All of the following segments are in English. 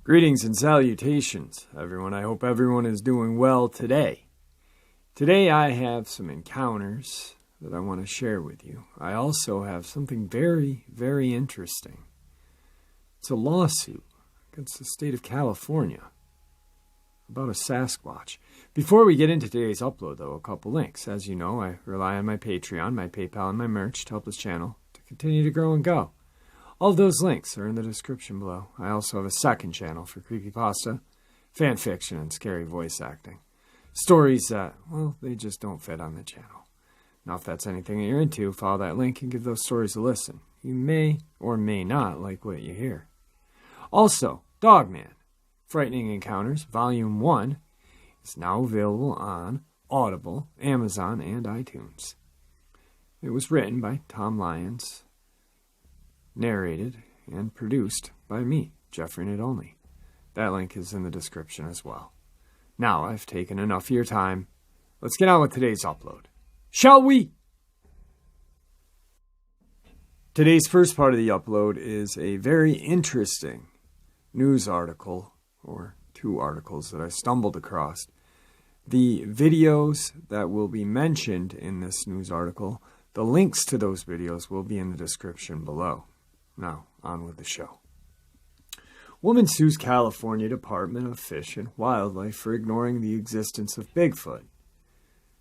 Greetings and salutations, everyone. I hope everyone is doing well today. Today I have some encounters that I want to share with you. I also have something very, very interesting. It's a lawsuit against the state of California about a Sasquatch. Before we get into today's upload, though, a couple links. As you know, I rely on my Patreon, my PayPal, and my merch to help this channel to continue to grow and go. All of those links are in the description below. I also have a second channel for creepypasta, fan fiction, and scary voice acting. Stories that, well, they just don't fit on the channel. Now, if that's anything that you're into, follow that link and give those stories a listen. You may or may not like what you hear. Also, Dogman, Frightening Encounters, Volume 1, is now available on Audible, Amazon, and iTunes. It was written by Tom Lyons, narrated and produced by me, Jeffrey Nadolny. That link is in the description as well. Now, I've taken enough of your time. Let's get on with today's upload. Shall we? Today's first part of the upload is a very interesting news article, or two articles that I stumbled across. The videos that will be mentioned in this news article, the links to those videos will be in the description below. Now, on with the show. Woman sues California Department of Fish and Wildlife for ignoring the existence of Bigfoot.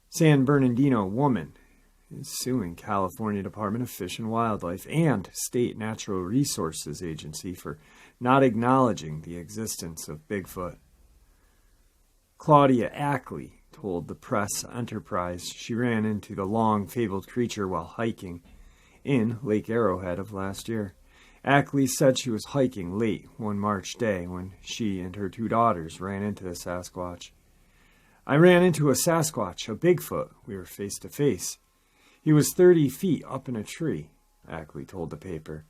San Bernardino woman is suing California Department of Fish and Wildlife and State Natural Resources Agency for not acknowledging the existence of Bigfoot. Claudia Ackley told the press enterprise she ran into the long-fabled creature while hiking in Lake Arrowhead of last year. Ackley said she was hiking late one March day when she and her two daughters ran into the Sasquatch. I ran into a Sasquatch, a Bigfoot. We were face to face. He was 30 feet up in a tree, Ackley told the paper.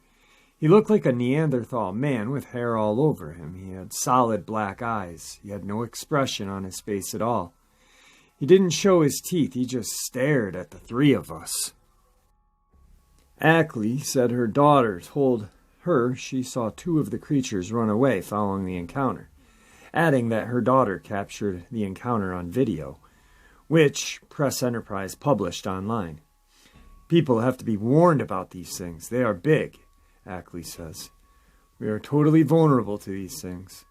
He looked like a Neanderthal man with hair all over him. He had solid black eyes. He had no expression on his face at all. He didn't show his teeth. He just stared at the three of us. Ackley said her daughter told her she saw two of the creatures run away following the encounter, adding that her daughter captured the encounter on video, which Press Enterprise published online. People have to be warned about these things. They are big, Ackley says. We are totally vulnerable to these things.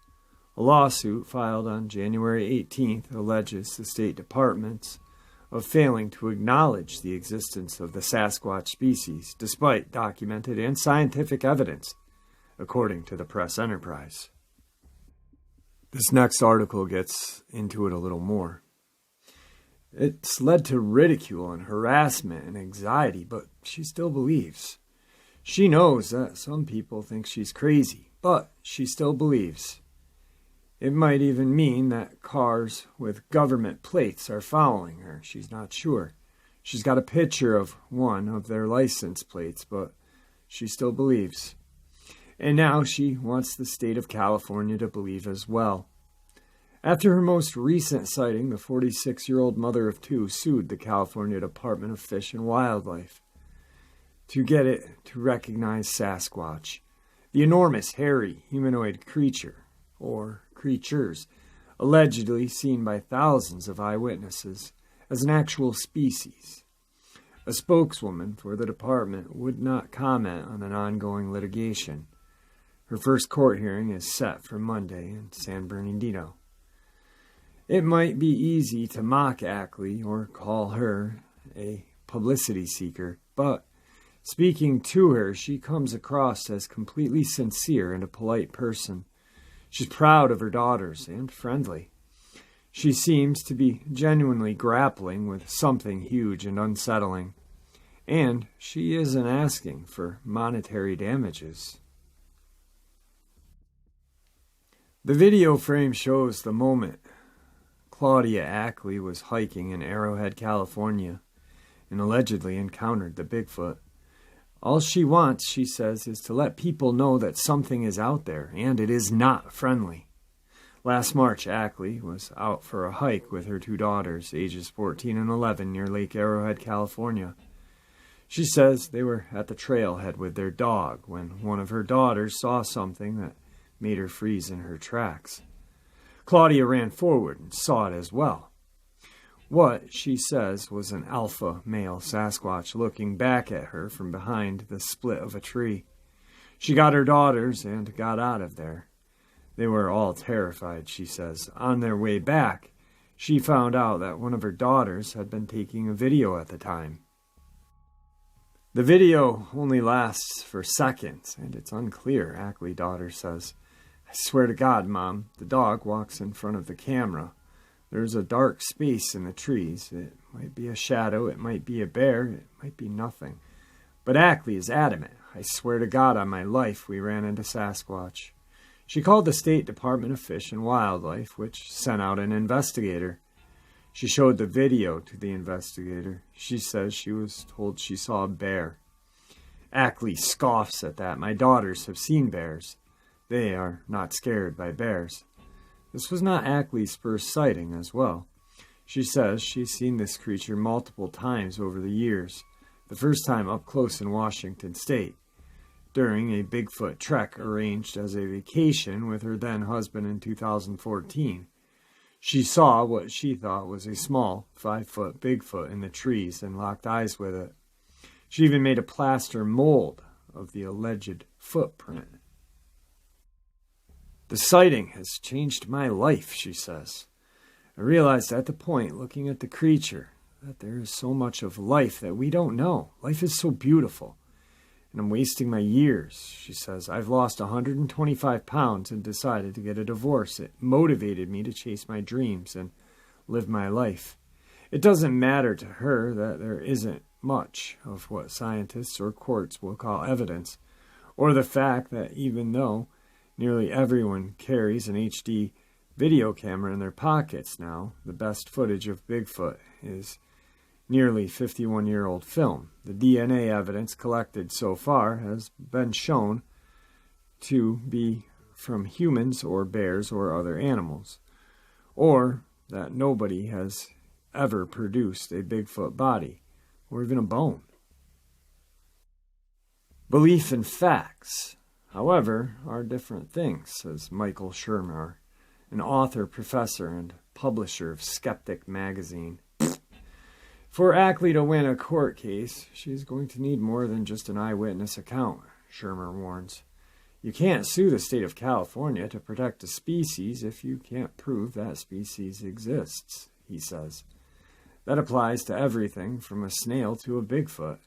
A lawsuit filed on January 18th alleges the State Departments of failing to acknowledge the existence of the Sasquatch species, despite documented and scientific evidence, according to the Press Enterprise. This next article gets into it a little more. It's led to ridicule and harassment and anxiety, but she still believes. She knows that some people think she's crazy, but she still believes. It might even mean that cars with government plates are following her. She's not sure. She's got a picture of one of their license plates, but she still believes. And now she wants the state of California to believe as well. After her most recent sighting, the 46-year-old mother of two sued the California Department of Fish and Wildlife to get it to recognize Sasquatch, the enormous hairy humanoid creature, or creatures, allegedly seen by thousands of eyewitnesses as an actual species. A spokeswoman for the department would not comment on an ongoing litigation. Her first court hearing is set for Monday in San Bernardino. It might be easy to mock Ackley or call her a publicity seeker, but speaking to her, she comes across as completely sincere and a polite person. She's proud of her daughters and friendly. She seems to be genuinely grappling with something huge and unsettling, and she isn't asking for monetary damages. The video frame shows the moment Claudia Ackley was hiking in Arrowhead, California, and allegedly encountered the Bigfoot. All she wants, she says, is to let people know that something is out there, and it is not friendly. Last March, Ackley was out for a hike with her 2 daughters, ages 14 and 11, near Lake Arrowhead, California. She says they were at the trailhead with their dog when one of her daughters saw something that made her freeze in her tracks. Claudia ran forward and saw it as well. What, she says, was an alpha male Sasquatch looking back at her from behind the split of a tree. She got her daughters and got out of there. They were all terrified, she says. On their way back, she found out that one of her daughters had been taking a video at the time. The video only lasts for seconds, and it's unclear, Ackley daughter says. I swear to God, Mom, the dog walks in front of the camera. There's a dark space in the trees. It might be a shadow, it might be a bear, it might be nothing. But Ackley is adamant. I swear to God on my life we ran into Sasquatch. She called the State Department of Fish and Wildlife, which sent out an investigator. She showed the video to the investigator. She says she was told she saw a bear. Ackley scoffs at that. My daughters have seen bears. They are not scared by bears. This was not Ackley's first sighting as well. She says she's seen this creature multiple times over the years, the first time up close in Washington State, during a Bigfoot trek arranged as a vacation with her then-husband in 2014. She saw what she thought was a small 5-foot Bigfoot in the trees and locked eyes with it. She even made a plaster mold of the alleged footprint. The sighting has changed my life, she says. I realized at the point, looking at the creature, that there is so much of life that we don't know. Life is so beautiful. And I'm wasting my years, she says. I've lost 125 pounds and decided to get a divorce. It motivated me to chase my dreams and live my life. It doesn't matter to her that there isn't much of what scientists or courts will call evidence, or the fact that even though nearly everyone carries an HD video camera in their pockets now, the best footage of Bigfoot is nearly 51-year-old film. The DNA evidence collected so far has been shown to be from humans or bears or other animals, or that nobody has ever produced a Bigfoot body or even a bone. Belief and facts, however, are different things, says Michael Shermer, an author, professor, and publisher of Skeptic Magazine. For Ackley to win a court case, she's going to need more than just an eyewitness account, Shermer warns. You can't sue the state of California to protect a species if you can't prove that species exists, he says. That applies to everything from a snail to a Bigfoot.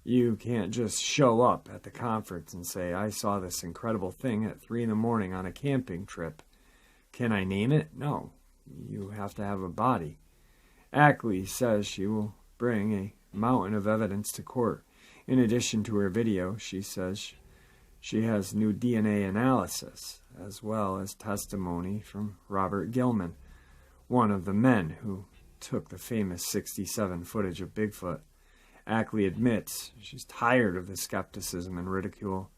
You can't just show up at the conference and say, I saw this incredible thing at 3 a.m. on a camping trip. Can I name it? No. You have to have a body. Ackley says she will bring a mountain of evidence to court. In addition to her video, she says she has new DNA analysis, as well as testimony from Robert Gilman, one of the men who took the famous 67 footage of Bigfoot. Ackley admits she's tired of the skepticism and ridicule.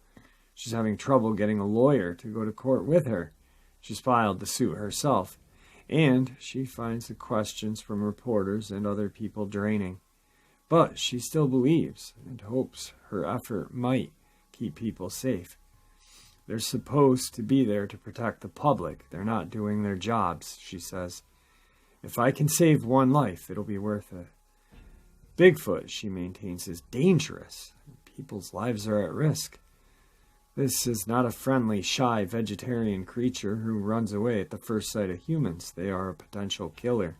She's having trouble getting a lawyer to go to court with her. She's filed the suit herself, and she finds the questions from reporters and other people draining. But she still believes and hopes her effort might keep people safe. They're supposed to be there to protect the public. They're not doing their jobs, she says. If I can save one life, it'll be worth it. Bigfoot, she maintains, is dangerous. People's lives are at risk. This is not a friendly, shy, vegetarian creature who runs away at the first sight of humans. They are a potential killer.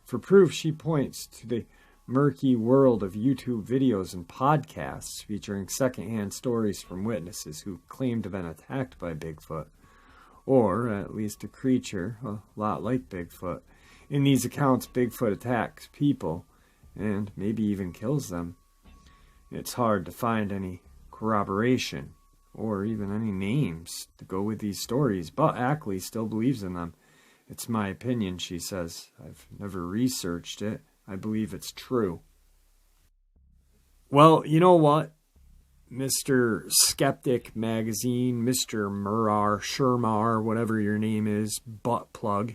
For proof, she points to the murky world of YouTube videos and podcasts featuring secondhand stories from witnesses who claim to have been attacked by Bigfoot, or at least a creature a lot like Bigfoot. In these accounts, Bigfoot attacks people and maybe even kills them. It's hard to find any corroboration or even any names to go with these stories, but Ackley still believes in them. It's my opinion, she says. I've never researched it. I believe it's true. Well, you know what? Mr. Skeptic Magazine, Mr. Shermar, whatever your name is, butt plug.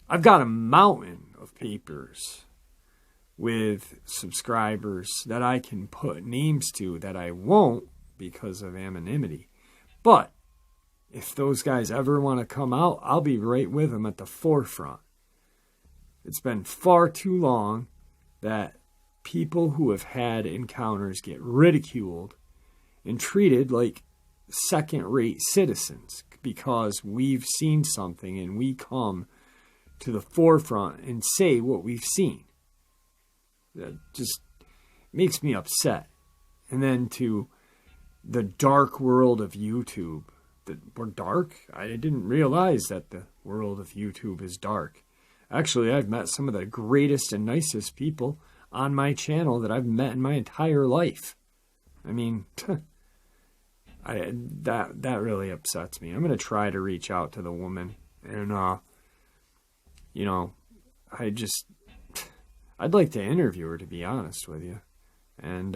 I've got a mountain of papers with subscribers that I can put names to that I won't because of anonymity. But if those guys ever want to come out, I'll be right with them at the forefront. It's been far too long that people who have had encounters get ridiculed and treated like second-rate citizens because we've seen something and we come to the forefront and say what we've seen. That just makes me upset. And then to the dark world of YouTube. We're dark? I didn't realize that the world of YouTube is dark. Actually, I've met some of the greatest and nicest people on my channel that I've met in my entire life. I mean, that really upsets me. I'm going to try to reach out to the woman. And, I'd like to interview her, to be honest with you. And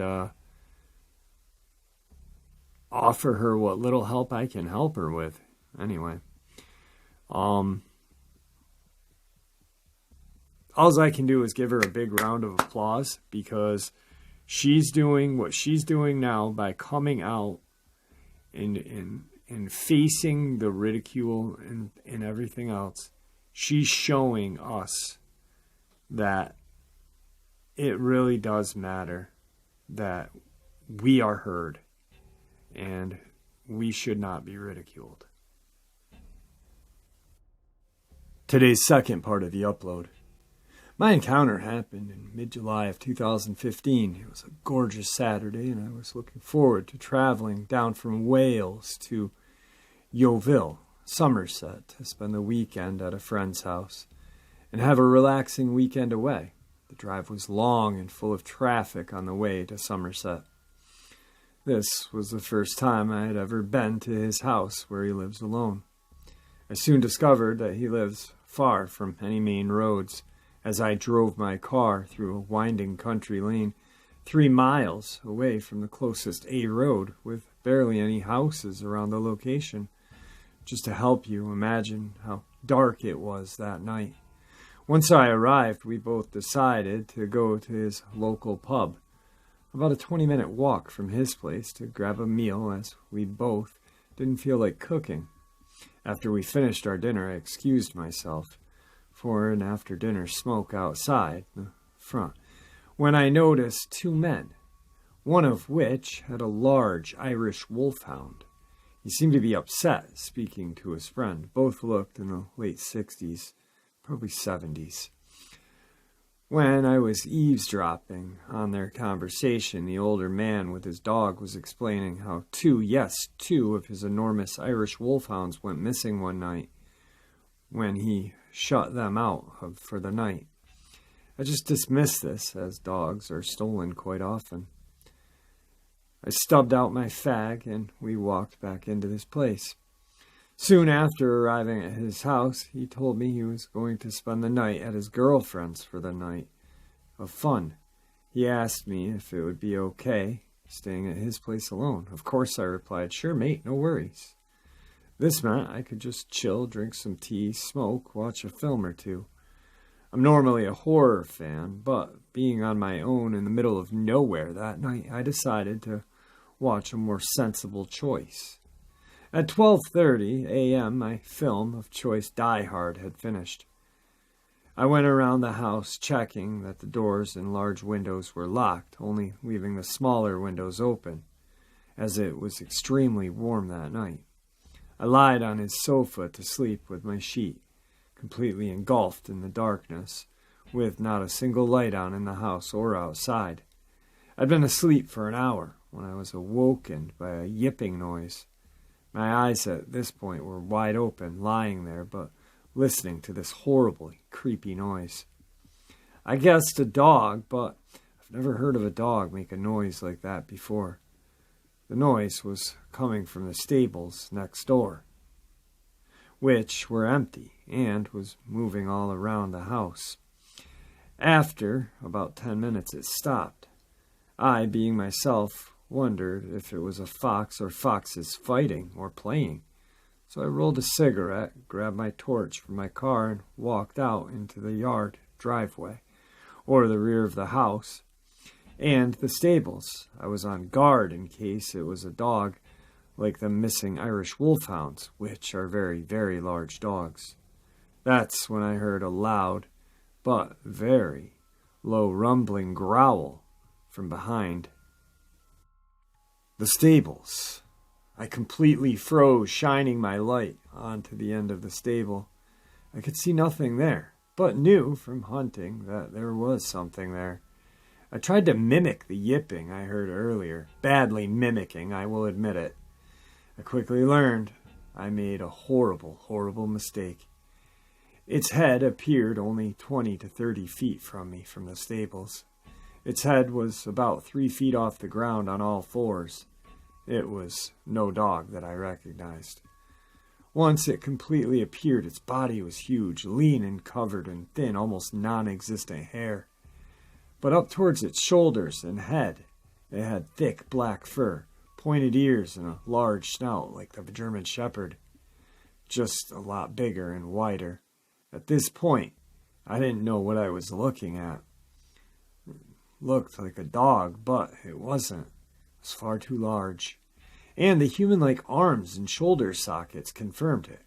offer her what little help I can help her with. Anyway. All I can do is give her a big round of applause because she's doing what she's doing now by coming out and facing the ridicule and everything else. She's showing us that it really does matter that we are heard and we should not be ridiculed. Today's second part of the upload. My encounter happened in mid-July of 2015. It was a gorgeous Saturday, and I was looking forward to traveling down from Wales to Yeovil, Somerset, to spend the weekend at a friend's house and have a relaxing weekend away. The drive was long and full of traffic on the way to Somerset. This was the first time I had ever been to his house where he lives alone. I soon discovered that he lives far from any main roads, as I drove my car through a winding country lane 3 miles away from the closest A road with barely any houses around the location, just to help you imagine how dark it was that night. Once I arrived, we both decided to go to his local pub, about a 20-minute walk from his place, to grab a meal as we both didn't feel like cooking. After we finished our dinner, I excused myself for an after-dinner smoke outside the front, when I noticed 2 men, one of which had a large Irish wolfhound. He seemed to be upset, speaking to his friend. Both looked in the late 60s, probably 70s. When I was eavesdropping on their conversation, the older man with his dog was explaining how 2 of his enormous Irish wolfhounds went missing one night when he shut them out for the night. I just dismissed this, as dogs are stolen quite often. I stubbed out my fag, and we walked back into this place. Soon after arriving at his house, he told me he was going to spend the night at his girlfriend's for the night of fun. He asked me if it would be okay staying at his place alone. Of course, I replied, "Sure, mate, no worries." This meant I could just chill, drink some tea, smoke, watch a film or two. I'm normally a horror fan, but being on my own in the middle of nowhere that night, I decided to watch a more sensible choice. At 12:30 a.m., my film of choice, Die Hard, had finished. I went around the house checking that the doors and large windows were locked, only leaving the smaller windows open, as it was extremely warm that night. I lied on his sofa to sleep with my sheet completely engulfed in the darkness, with not a single light on in the house or outside. I'd been asleep for an hour when I was awoken by a yipping noise. My eyes at this point were wide open, lying there, but listening to this horribly creepy noise. I guessed a dog, but I've never heard of a dog make a noise like that before. The noise was coming from the stables next door, which were empty, and was moving all around the house. After about 10 minutes it stopped. I, being myself, wondered if it was a fox or foxes fighting or playing. So I rolled a cigarette, grabbed my torch from my car, and walked out into the yard driveway, or the rear of the house, and the stables. I was on guard in case it was a dog, like the missing Irish wolfhounds, which are very, very large dogs. That's when I heard a loud, but very low rumbling growl from behind the stables. I completely froze, shining my light onto the end of the stable. I could see nothing there, but knew from hunting that there was something there. I tried to mimic the yipping I heard earlier, badly mimicking, I will admit it. I quickly learned I made a horrible, horrible mistake. Its head appeared only 20 to 30 feet from me from the stables. Its head was about 3 feet off the ground on all fours. It was no dog that I recognized. Once it completely appeared, its body was huge, lean and covered in thin, almost non-existent hair. But up towards its shoulders and head, it had thick black fur, pointed ears, and a large snout like the German Shepherd, just a lot bigger and wider. At this point, I didn't know what I was looking at. It looked like a dog, but it wasn't. It was far too large. And the human-like arms and shoulder sockets confirmed it.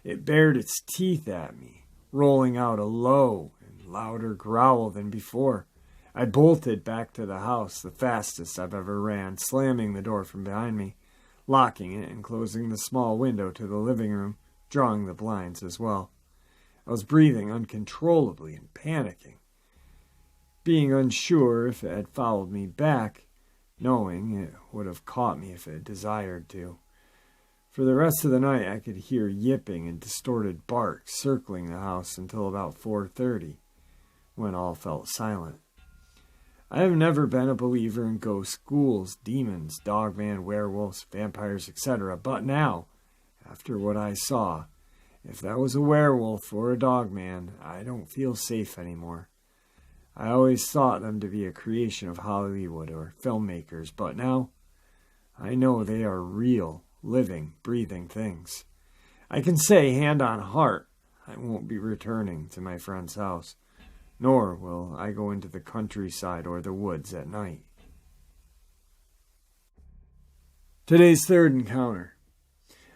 It bared its teeth at me, rolling out a low and louder growl than before. I bolted back to the house, the fastest I've ever ran, slamming the door from behind me, locking it and closing the small window to the living room, drawing the blinds as well. I was breathing uncontrollably and panicking, being unsure if it had followed me back, knowing it would have caught me if it desired to. For the rest of the night I could hear yipping and distorted bark circling the house until about 4:30, when all fell silent. I have never been a believer in ghosts, ghouls, demons, dogman, werewolves, vampires, etc., but now, after what I saw, if that was a werewolf or a dogman, I don't feel safe anymore. I always thought them to be a creation of Hollywood or filmmakers, but now I know they are real, living, breathing things. I can say, hand on heart, I won't be returning to my friend's house, nor will I go into the countryside or the woods at night. Today's third encounter.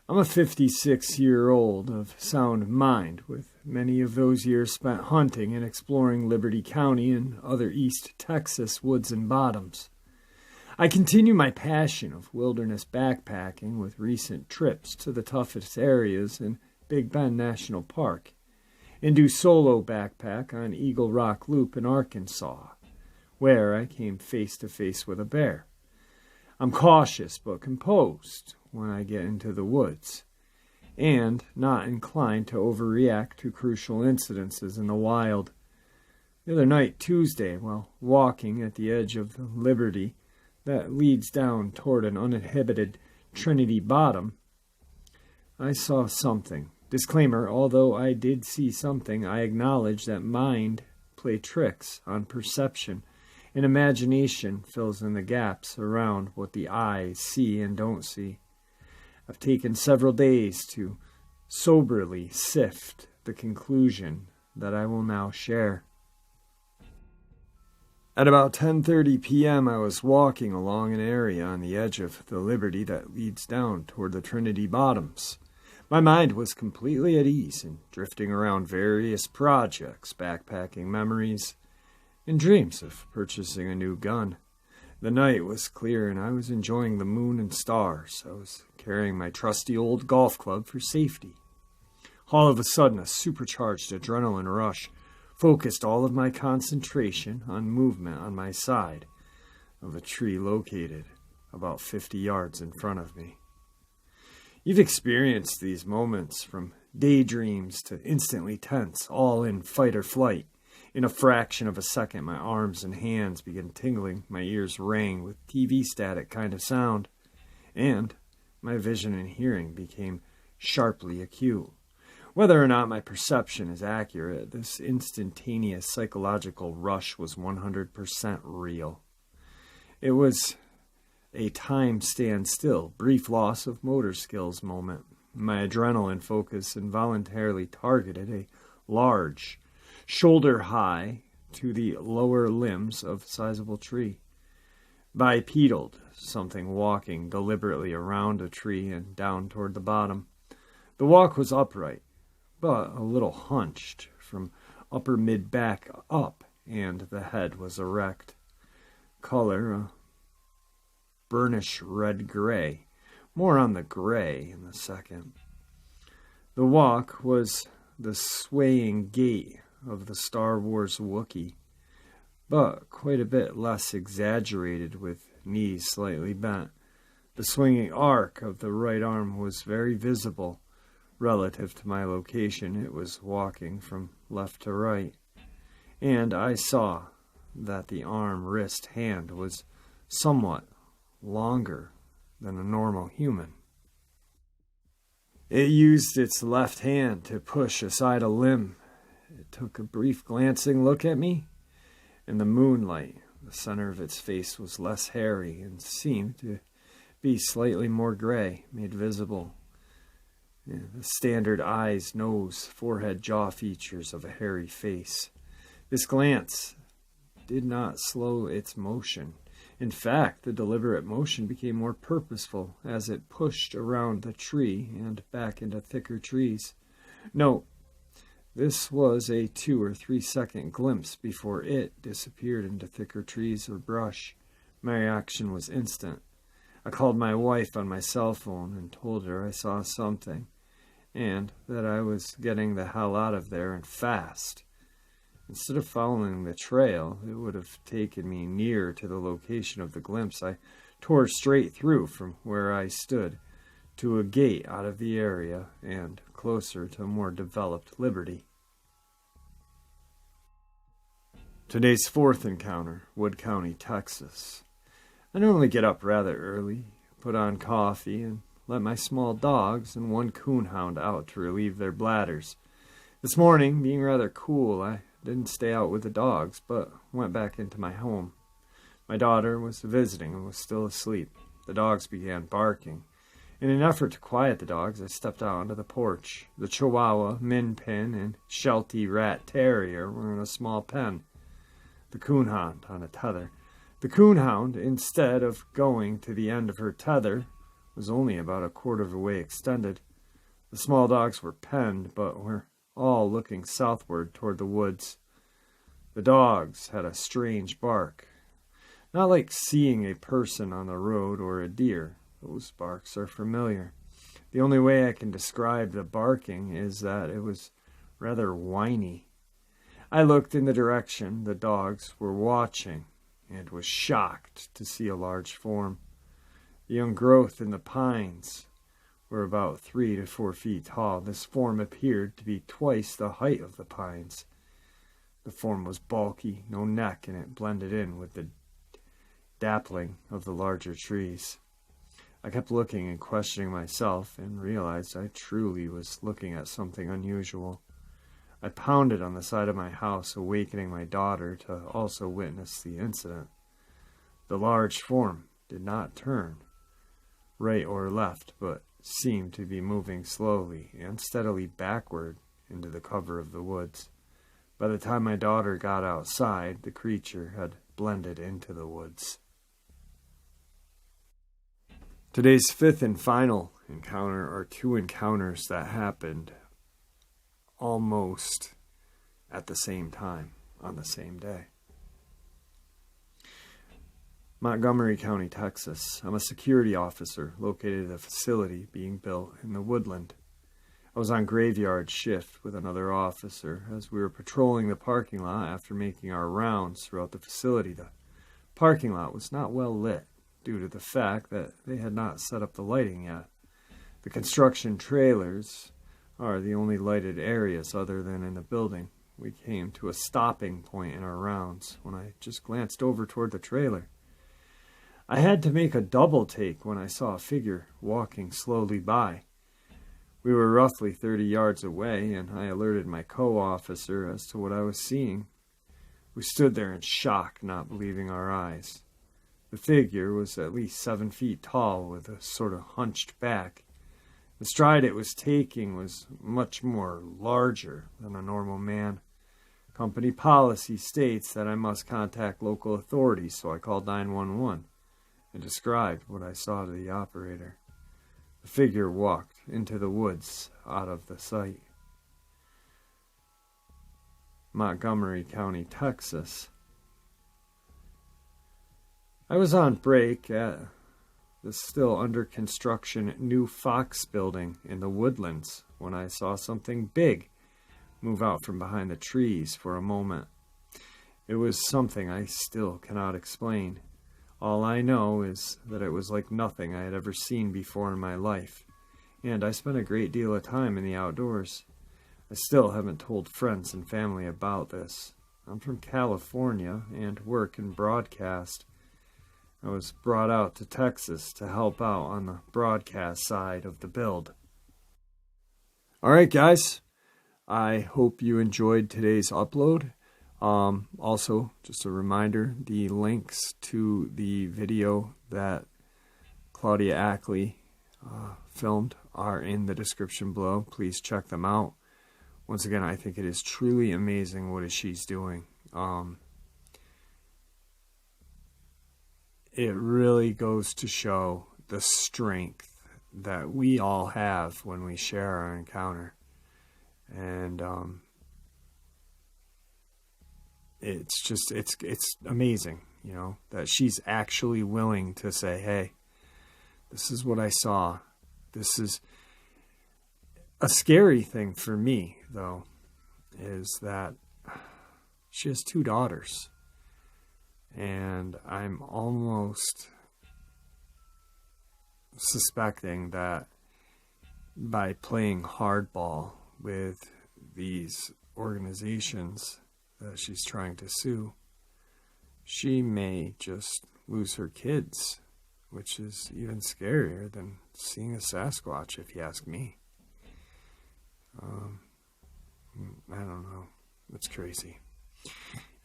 I'm a 56-year-old of sound mind, with many of those years spent hunting and exploring Liberty County and other East Texas woods and bottoms. I continue my passion of wilderness backpacking with recent trips to the toughest areas in Big Bend National Park, and do solo backpack on Eagle Rock Loop in Arkansas, where I came face to face with a bear. I'm cautious but composed when I get into the woods, and not inclined to overreact to crucial incidences in the wild. The other night, Tuesday, while walking at the edge of the Liberty that leads down toward an uninhibited Trinity Bottom, I saw something. Disclaimer, although I did see something, I acknowledge that mind play tricks on perception, and imagination fills in the gaps around what the eyes see and don't see. I've taken several days to soberly sift the conclusion that I will now share. At about 10:30 p.m., I was walking along an area on the edge of the Liberty that leads down toward the Trinity Bottoms. My mind was completely at ease and drifting around various projects, backpacking memories, and dreams of purchasing a new gun. The night was clear and I was enjoying the moon and stars. I was carrying my trusty old golf club for safety. All of a sudden, a supercharged adrenaline rush focused all of my concentration on movement on my side of a tree located about 50 yards in front of me. You've experienced these moments, from daydreams to instantly tense, all in fight or flight. In a fraction of a second, my arms and hands began tingling, my ears rang with TV static kind of sound, and my vision and hearing became sharply acute. Whether or not my perception is accurate, this instantaneous psychological rush was 100% real. It was a time standstill, brief loss of motor skills moment. My adrenaline focus involuntarily targeted a large, shoulder-high to the lower limbs of a sizable tree. Bipedal, something walking deliberately around a tree and down toward the bottom. The walk was upright, but a little hunched from upper mid-back up, and the head was erect. Color, a burnish red-gray. More on the gray in the second. The walk was the swaying gait of the Star Wars Wookiee, but quite a bit less exaggerated, with knees slightly bent. The swinging arc of the right arm was very visible relative to my location. It was walking from left to right, and I saw that the arm, wrist, hand was somewhat longer than a normal human. It used its left hand to push aside a limb. It took a brief glancing look at me. In the moonlight, the center of its face was less hairy and seemed to be slightly more gray, made visible. The standard eyes, nose, forehead, jaw features of a hairy face. This glance did not slow its motion. In fact, the deliberate motion became more purposeful as it pushed around the tree and back into thicker trees. Note, this was a 2 or 3 second glimpse before it disappeared into thicker trees or brush. My reaction was instant. I called my wife on my cell phone and told her I saw something, and that I was getting the hell out of there and fast. Instead of following the trail, it would have taken me near to the location of the glimpse. I tore straight through from where I stood to a gate out of the area and closer to a more developed liberty. Today's fourth encounter, Wood County, Texas. I normally get up rather early, put on coffee, and let my small dogs and one coonhound out to relieve their bladders. This morning, being rather cool, I didn't stay out with the dogs, but went back into my home. My daughter was visiting and was still asleep. The dogs began barking. In an effort to quiet the dogs, I stepped out onto the porch. The Chihuahua, Min Pin, and Sheltie Rat Terrier were in a small pen. The coonhound on a tether. The coonhound, instead of going to the end of her tether, was only about a quarter of a way extended. The small dogs were penned, but were all looking southward toward the woods. The dogs had a strange bark. Not like seeing a person on the road or a deer. Those barks are familiar. The only way I can describe the barking is that it was rather whiny. I looked in the direction the dogs were watching and was shocked to see a large form. The young growth in the pines were about 3 to 4 feet tall. This form appeared to be twice the height of the pines. The form was bulky, no neck, and it blended in with the dappling of the larger trees. I kept looking and questioning myself and realized I truly was looking at something unusual. I pounded on the side of my house, awakening my daughter to also witness the incident. The large form did not turn right or left, but seemed to be moving slowly and steadily backward into the cover of the woods. By the time my daughter got outside, the creature had blended into the woods. Today's fifth and final encounter are 2 encounters that happened almost at the same time on the same day. Montgomery County, Texas. I'm a security officer located at a facility being built in the woodland. I was on graveyard shift with another officer as we were patrolling the parking lot after making our rounds throughout the facility. The parking lot was not well lit due to the fact that they had not set up the lighting yet. The construction trailers are the only lighted areas other than in the building. We came to a stopping point in our rounds when I just glanced over toward the trailer. I had to make a double take when I saw a figure walking slowly by. We were roughly 30 yards away, and I alerted my co-officer as to what I was seeing. We stood there in shock, not believing our eyes. The figure was at least 7 feet tall with a sort of hunched back. The stride it was taking was much more larger than a normal man. Company policy states that I must contact local authorities, so I called 911 and described what I saw to the operator. The figure walked into the woods out of the sight. Montgomery County, Texas. I was on break at the still under construction new Fox building in the Woodlands when I saw something big move out from behind the trees for a moment. It was something I still cannot explain. All I know is that it was like nothing I had ever seen before in my life, and I spent a great deal of time in the outdoors. I still haven't told friends and family about this. I'm from California and work in broadcast. I was brought out to Texas to help out on the broadcast side of the build. Alright guys, I hope you enjoyed today's upload. Also, just a reminder, the links to the video that Claudia Ackley filmed are in the description below. Please check them out. Once again, I think it is truly amazing what she's doing. It really goes to show the strength that we all have when we share our encounter. And it's amazing, you know, that she's actually willing to say, hey, this is what I saw. This is a scary thing for me, though, is that she has 2 daughters. And I'm almost suspecting that by playing hardball with these organizations that she's trying to sue, she may just lose her kids, which is even scarier than seeing a Sasquatch, if you ask me. I don't know. It's crazy.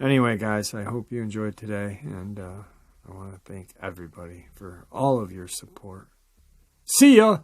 Anyway, guys, I hope you enjoyed today, and I want to thank everybody for all of your support. See ya!